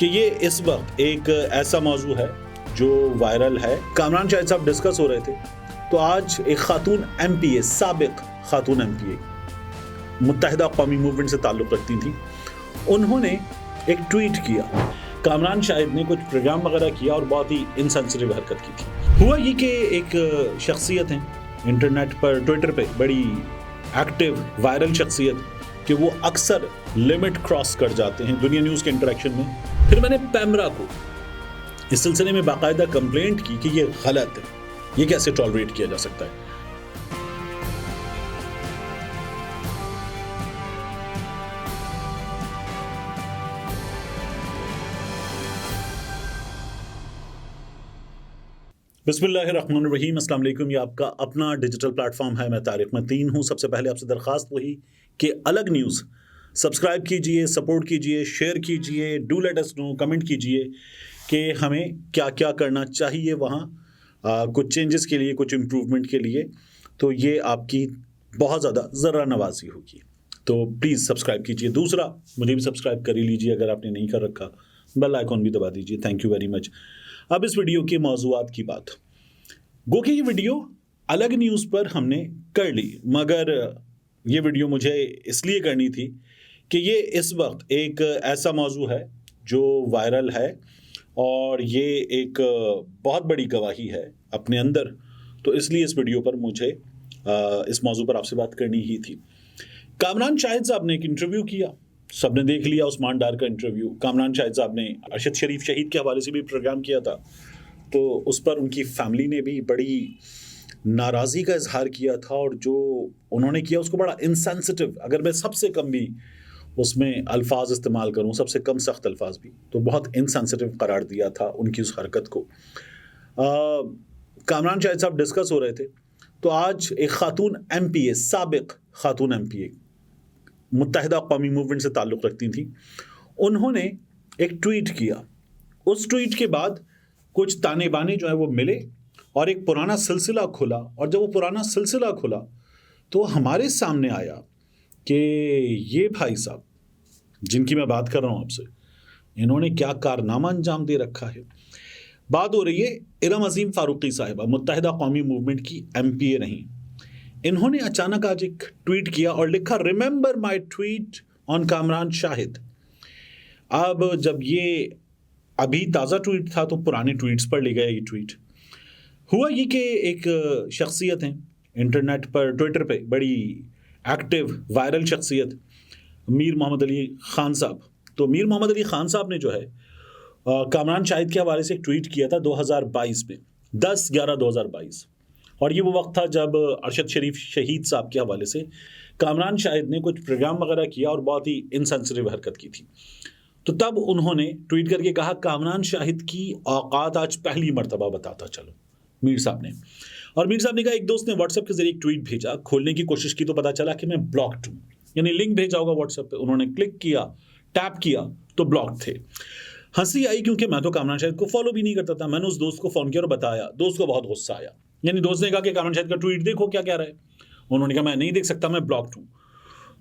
कि ये इस वक्त एक ऐसा मौजू है जो वायरल है। कामरान शाहिद साहब डिस्कस हो रहे थे तो आज एक खातून एमपीए, साबिक खातून एमपीए, मुत्तहिदा कौमी मूवमेंट से ताल्लुक़ रखती थी, उन्होंने एक ट्वीट किया। कामरान शाहिद ने कुछ प्रोग्राम वगैरह किया और बहुत ही इनसेंसिटिव हरकत की थी। हुआ ये कि एक शख्सियत है इंटरनेट पर, ट्विटर पे बड़ी एक्टिव वायरल शख्सियत, कि वो अक्सर लिमिट क्रॉस कर जाते हैं दुनिया न्यूज़ के इंटरेक्शन में। फिर मैंने पैमरा को इस सिलसिले में बाकायदा कंप्लेंट की कि ये गलत है, ये कैसे टॉलरेट किया जा सकता है। बिस्मिल्लाहिर्रहमानिर्रहीम, अस्सलाम वालेकुम। ये आपका अपना डिजिटल प्लेटफॉर्म है, मैं तारिक मतीन हूँ। सबसे पहले आपसे दरख्वास्त वही कि अलग न्यूज़ सब्सक्राइब कीजिए, सपोर्ट कीजिए, शेयर कीजिए, do let us know, comment कीजिए कि हमें क्या क्या करना चाहिए वहाँ कुछ चेंजेस के लिए, कुछ इम्प्रूवमेंट के लिए। तो ये आपकी बहुत ज़्यादा ज़रा नवाजी होगी, तो प्लीज़ सब्सक्राइब कीजिए। दूसरा, मुझे भी सब्सक्राइब कर ही लीजिए अगर आपने नहीं कर रखा, बेल आइकॉन भी दबा दीजिए। Thank you very much. अब इस वीडियो के मौज़ूआत की बात, गो कि ये वीडियो अलग न्यूज़ पर हमने कर ली, मगर ये वीडियो मुझे इसलिए करनी थी कि ये इस वक्त एक ऐसा मौजू है जो वायरल है और ये एक बहुत बड़ी गवाही है अपने अंदर। तो इसलिए इस वीडियो पर मुझे इस मौजू पर आपसे बात करनी ही थी। कामरान शाहिद साहब ने एक इंटरव्यू किया, सबने देख लिया उस्मान डार का इंटरव्यू। कामरान शाहिद साहब ने अरशद शरीफ शहीद के हवाले से भी प्रोग्राम किया था, तो उस पर उनकी फैमिली ने भी बड़ी नाराज़गी का इजहार किया था और जो उन्होंने किया उसको बड़ा इनसेंसिटिव, अगर मैं सबसे कम भी उसमें अल्फाज इस्तेमाल करूं, सबसे कम सख्त अल्फाज भी, तो बहुत इनसेंसिटिव करार दिया था उनकी उस हरकत को। कामरान शाहिद साहब डिस्कस हो रहे थे तो आज एक खातून एमपीए, साबिक खातून एमपीए, मुत्तहिदा कौमी मूवमेंट से ताल्लुक़ रखती थी, उन्होंने एक ट्वीट किया। उस ट्वीट के बाद कुछ ताने बाने जो है वो मिले और एक पुराना सिलसिला खुला, और जब वो पुराना सिलसिला खुला तो हमारे सामने आया कि ये भाई साहब जिनकी मैं बात कर रहा हूँ आपसे, इन्होंने क्या कारनामा अंजाम दे रखा है। बात हो रही है इरम अजीम फारूकी साहिबा, मुत्तहिदा कौमी मूवमेंट की एमपीए रहीं। इन्होंने अचानक आज एक ट्वीट किया और लिखा, remember my tweet on Kamran Shahid. अब जब ये अभी ताज़ा ट्वीट था तो पुराने ट्वीट्स पर ले गया ये ट्वीट। हुआ ये कि एक शख्सियत है इंटरनेट पर, ट्विटर पे बड़ी एक्टिव वायरल शख्सियत, मीर मोहम्मद अली ख़ान साहब। तो मीर मोहम्मद अली ख़ान साहब ने जो है कामरान शाहिद के हवाले से एक ट्वीट किया था 2022 में, 10/11/2022, और ये वो वक्त था जब अरशद शरीफ शहीद साहब के हवाले से कामरान शाहिद ने कुछ प्रोग्राम वगैरह किया और बहुत ही इनसेंसिटिव हरकत की थी। तो तब उन्होंने ट्वीट करके कहा, कामरान शाहिद की औकात आज पहली मर्तबा बताता चलो, मीर साहब ने। और मीर साहब ने कहा, एक दोस्त ने व्हाट्सएप के जरिए एक ट्वीट भेजा, खोलने की कोशिश की तो पता चला कि मैं ब्लॉक्ड हूँ, यानी लिंक भेजा होगा व्हाट्सएप पे, उन्होंने क्लिक किया, टैप किया तो ब्लॉक थे। हंसी आई क्योंकि मैं तो कामरान शाहिद को फॉलो भी नहीं करता था। मैंने उस दोस्त को फ़ोन किया और बताया, दोस्त को बहुत गुस्सा आया, यानी दोस्त ने कहा कि कामरान शाहिद का ट्वीट देखो क्या कह रहा है। उन्होंने कहा मैं नहीं देख सकता, मैं ब्लॉक्ड हूँ।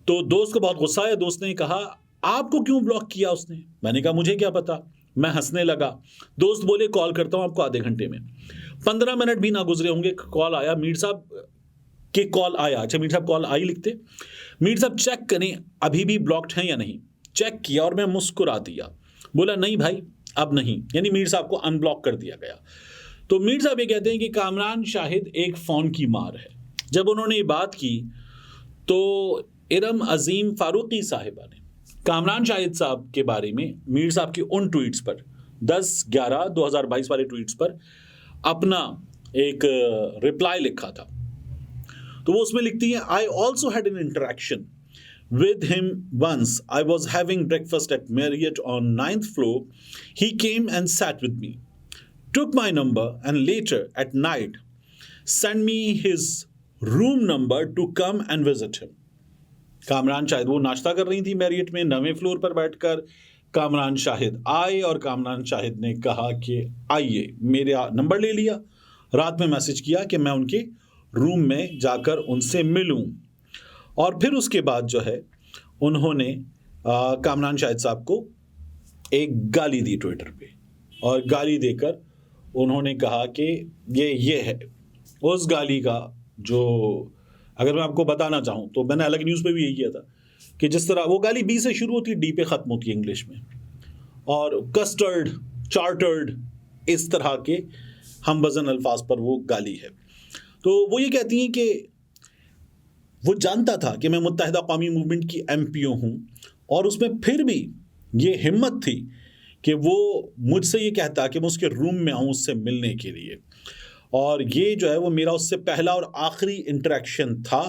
तो दोस्त को बहुत गुस्सा आया, दोस्त ने कहा आपको क्यों ब्लॉक किया उसने। मैंने कहा मुझे क्या पता, मैं हंसने लगा। दोस्त बोले कॉल करता हूँ आपको आधे घंटे में। 15 मिनट भी ना गुजरे होंगे, कॉल आया, मीर साहब के कॉल आया। अच्छा, मीर साहब कॉल आई लिखते, मीर साहब चेक करें अभी भी ब्लॉक्ड हैं या नहीं। चेक किया और मैं मुस्कुरा दिया, बोला नहीं भाई अब नहीं, यानी मीर साहब को अनब्लॉक कर दिया गया। तो मीर साहब ये कहते हैं कि कामरान शाहिद एक फ़ोन की मार है। जब उन्होंने ये बात की तो इरम अजीम फारूकी साहिबा ने कामरान शाहिद साहब के बारे में मीर साहब के उन ट्वीट्स पर, 10/11/2022 वाले ट्वीट्स पर अपना एक रिप्लाई लिखा था। तो वो उसमें लिखती है, I also had an interaction with him once. I was having breakfast at Marriott on 9th floor. He came and sat with me, took my number, and later at night sent me his room number to come and visit him. Kamran Shahid, वो नाश्ता कर रही थी Marriott में 9वें floor पर बैठकर। कामरान शाहिद आए और कामरान शाहिद ने कहा कि आइए, मेरा नंबर ले लिया, रात में मैसेज किया कि मैं उनके रूम में जाकर उनसे मिलूं, और फिर उसके बाद जो है उन्होंने कामरान शाहिद साहब को एक गाली दी ट्विटर पे, और गाली देकर उन्होंने कहा कि ये है। उस गाली का जो, अगर मैं आपको बताना चाहूँ तो मैंने अलग न्यूज़ पे भी यही किया था कि जिस तरह वो गाली बी से शुरू होती है, डी पे ख़त्म होती है इंग्लिश में, और कस्टर्ड, चार्टर्ड, इस तरह के हम वज़न अल्फाज पर वो गाली है। तो वो ये कहती हैं कि वो जानता था कि मैं मुत्तहिदा कौमी मूवमेंट की एमपीओ हूँ, और उसमें फिर भी ये हिम्मत थी कि वो मुझसे ये कहता कि मैं उसके रूम में आऊँ उससे मिलने के लिए, और ये जो है वो मेरा उससे पहला और आखिरी इंटरेक्शन था।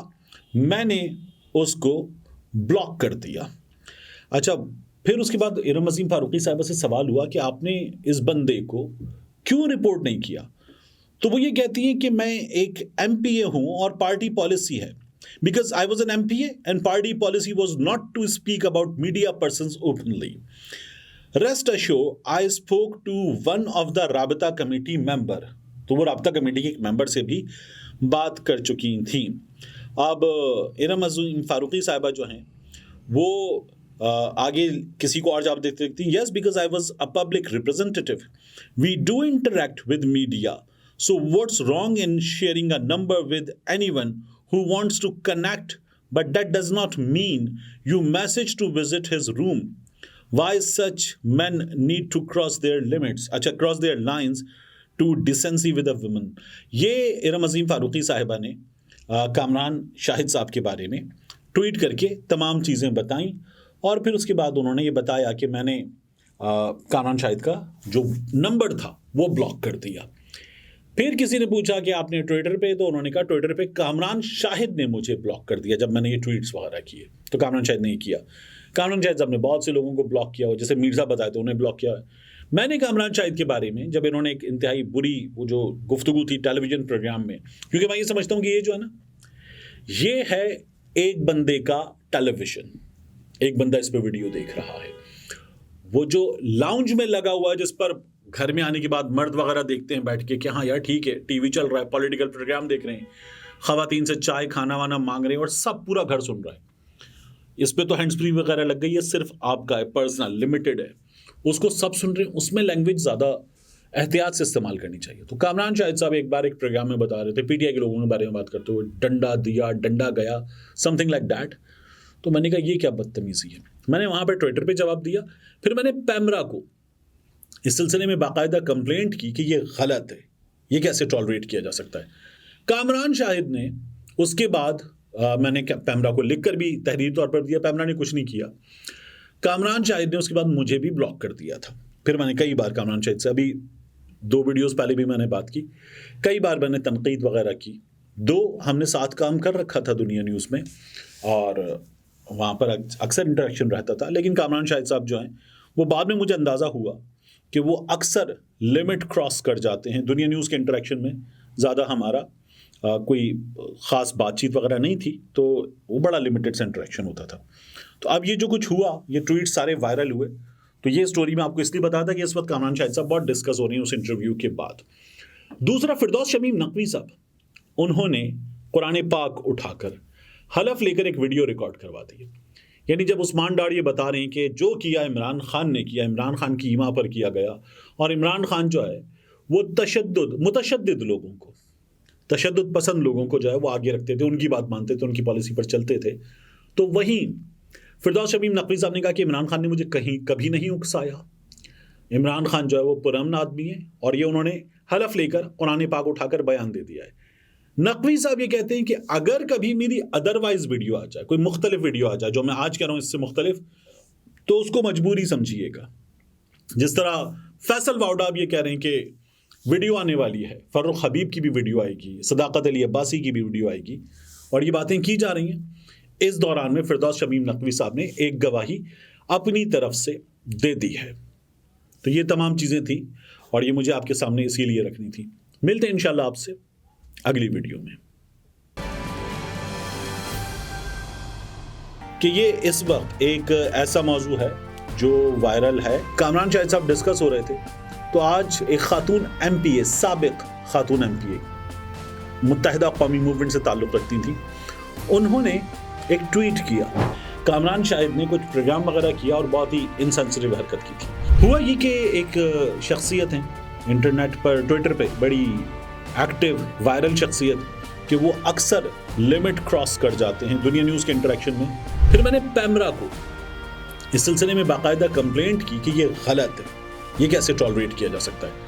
मैंने उसको ब्लॉक कर दिया। अच्छा, फिर उसके बाद इरम अजीम फारूकी साहिबा से सवाल हुआ कि आपने इस बंदे को क्यों रिपोर्ट नहीं किया? तो वो ये कहती हैं कि मैं एक एमपीए हूँ और पार्टी पॉलिसी है, because I was an MPA and party policy was not to speak about media persons openly. Rest assured I spoke to one of the राबता कमेटी मेंबर। तो वो राबता कमेटी के एक मेंबर से भी बात कर चुकी थी। अब इरम अजीम फारूकी साहिबा जो हैं वो आगे किसी को और जवाब देते देखती हैं, yes because I was a public representative, we do interact with media, so what's wrong in sharing a number with anyone who wants to connect, but that does not mean you message to visit his room. Why such men need to cross their limits, अच्छा cross their lines to decency with a woman. ये इरम अजीम फारूकी साहिबा ने कामरान शाहिद साहब के बारे में tweet करके तमाम चीज़ें बताईं, और फिर उसके बाद उन्होंने ये बताया कि मैंने कामरान शाहिद का जो नंबर था वो ब्लॉक कर दिया। फिर किसी ने पूछा कि आपने ट्विटर पे, तो उन्होंने कहा ट्विटर पे कामरान शाहिद ने मुझे ब्लॉक कर दिया जब मैंने ये ट्वीट्स वगैरह किए। तो कामरान शाहिद ने किया। कामरान शाहिद साहब ने बहुत से लोगों को ब्लॉक किया हो, जैसे मीर्ज़ा बताए तो उन्हें ब्लॉक किया है। मैंने कामरान शाहिद के बारे में जब इन्होंने एक इंतहाई बुरी वो जो गुफ्तगू थी टेलीविजन प्रोग्राम में, क्योंकि मैं ये समझता हूँ कि ये जो है ना, ये है एक बंदे का टेलीविजन, एक बंदा इस पर वीडियो देख रहा है, वो जो लाउंज में लगा हुआ है जिस पर घर में आने के बाद मर्द वगैरह देखते हैं बैठ के कि हाँ यार ठीक है, टीवी चल रहा है, पॉलिटिकल प्रोग्राम देख रहे हैं, ख़वातीन से चाय खाना वाना मांग रहे हैं, और सब पूरा घर सुन रहा है। इस पे तो हैंड्स फ्री वगैरह लग गई है, सिर्फ आपका है, पर्सनल लिमिटेड है, उसको सब सुन रहे हैं। उसमें लैंग्वेज ज़्यादा एहतियात से इस्तेमाल करनी चाहिए। तो कामरान शाहिद साहब एक बार एक प्रोग्राम में बता रहे थे, पीटीआई के लोगों के बारे में बात करते हुए, डंडा दिया डंडा गया, समथिंग लाइक दैट। तो मैंने कहा ये क्या बदतमीज़ी है। मैंने वहाँ पर ट्विटर पर जवाब दिया, फिर मैंने पैमरा को इस सिलसिले में बाकायदा कंप्लेंट की कि ये गलत है, ये कैसे टॉलरेट किया जा सकता है। कामरान शाहिद ने उसके बाद मैंने पैमरा को लिखकर भी तहरीरी तौर पर दिया, पैमरा ने कुछ नहीं किया। कामरान शाहिद ने उसके बाद मुझे भी ब्लॉक कर दिया था। फिर मैंने कई बार कामरान शाहिद से, अभी 2 वीडियोस पहले भी मैंने बात की, कई बार मैंने तनकीद वगैरह की। 2 हमने साथ काम कर रखा था दुनिया न्यूज़ में, और वहाँ पर अक्सर इंटरेक्शन रहता था। लेकिन कामरान शाहिद साहब जो हैं वो बाद में मुझे अंदाज़ा हुआ कि वो अक्सर लिमिट क्रॉस कर जाते हैं। दुनिया न्यूज़ के इंटरेक्शन में ज़्यादा हमारा कोई ख़ास बातचीत वगैरह नहीं थी, तो वो बड़ा लिमिटेड से इंटरेक्शन होता था। तो अब ये जो कुछ हुआ, ये ट्वीट सारे वायरल हुए, तो ये स्टोरी मैं आपको इसलिए बताया था कि इस वक्त कामरान शाहिद साहब बहुत डिस्कस हो रही है उस इंटरव्यू के बाद। दूसरा, फिरदौस शमीम नकवी साहब, उन्होंने कुरान पाक उठाकर हलफ लेकर एक वीडियो रिकॉर्ड करवा दी। यानी जब उस्मान डार ये बता रहे हैं कि जो किया इमरान खान ने किया, इमरान खान की ईमा पर किया गया, और इमरान खान जो है वो मुतशद्दिद लोगों को, तशद्दुद पसंद लोगों को जो है वो आगे रखते थे, उनकी बात मानते थे, उनकी पॉलिसी पर चलते थे। तो वहीं फिरदौस शमीम नकवी साहब ने कहा कि इमरान खान ने मुझे कभी नहीं उकसाया, इमरान खान जो है वो पुरअमन आदमी है, और ये उन्होंने हलफ लेकर कुरान पाक उठाकर बयान दे दिया है। नकवी साहब ये कहते हैं कि अगर कभी मेरी अदरवाइज वीडियो आ जाए, कोई मुख्तलिफ वीडियो आ जाए जो मैं आज कह रहा हूँ इससे मुख्तलिफ, तो उसको मजबूरी समझिएगा। जिस तरह फैसल वाउडा ये कह रहे हैं कि वीडियो आने वाली है, फर्रुख हबीब की भी वीडियो आएगी, सदाकत अली अब्बासी की भी वीडियो आएगी, और ये बातें की जा रही हैं। इस दौरान में फिरदौस शमीम नकवी साहब ने एक गवाही अपनी तरफ से दे दी है। तो ये तमाम चीज़ें थी, और ये मुझे आपके सामने इसीलिए रखनी थी। मिलते हैं इंशाल्लाह आपसे अगली वीडियो में। कि ये इस वक्त एक ऐसा मौजू है जो वायरल है। कामरान शाहिद साहब डिस्कस हो रहे थे, तो आज एक खातून एमपीए, साबिक खातून एमपीए, मुत्तहिदा कौमी मूवमेंट से ताल्लुक़ रखती थी, उन्होंने एक ट्वीट किया। कामरान शाहिद ने कुछ प्रोग्राम वगैरह किया और बहुत ही इनसेंसिटिव हरकत की थी। हुआ ये कि एक शख्सियत है इंटरनेट पर, ट्विटर पे बड़ी एक्टिव वायरल शख्सियत, कि वो अक्सर लिमिट क्रॉस कर जाते हैं दुनिया न्यूज़ के इंटरेक्शन में। फिर मैंने पैमरा को इस सिलसिले में बाकायदा कंप्लेंट की कि ये गलत है, ये कैसे टॉलरेट किया जा सकता है।